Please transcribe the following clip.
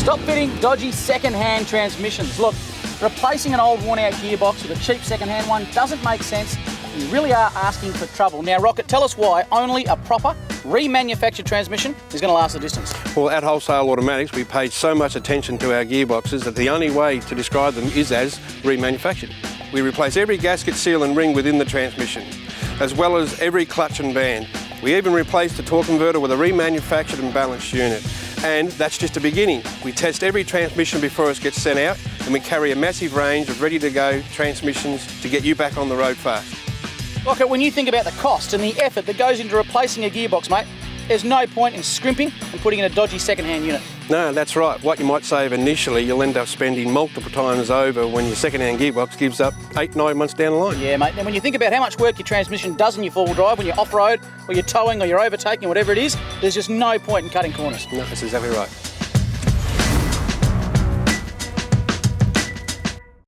Stop fitting dodgy second-hand transmissions. Look, replacing an old worn-out gearbox with a cheap second-hand one doesn't make sense. You really are asking for trouble. Now, Rocket, tell us why only a proper remanufactured transmission is going to last the distance. Well, at Wholesale Automatics, we paid so much attention to our gearboxes that the only way to describe them is as remanufactured. We replace every gasket, seal and ring within the transmission, as well as every clutch and band. We even replaced the torque converter with a remanufactured and balanced unit. And that's just the beginning. We test every transmission before it gets sent out, and we carry a massive range of ready-to-go transmissions to get you back on the road fast. Rocket, when you think about the cost and the effort that goes into replacing a gearbox, mate, there's no point in scrimping and putting in a dodgy second-hand unit. No, that's right. What you might save initially, you'll end up spending multiple times over when your second-hand gearbox gives up 8-9 months down the line. Yeah, mate. And when you think about how much work your transmission does in your four-wheel drive, when you're off-road, or you're towing, or you're overtaking, whatever it is, there's just no point in cutting corners. No, that's exactly right.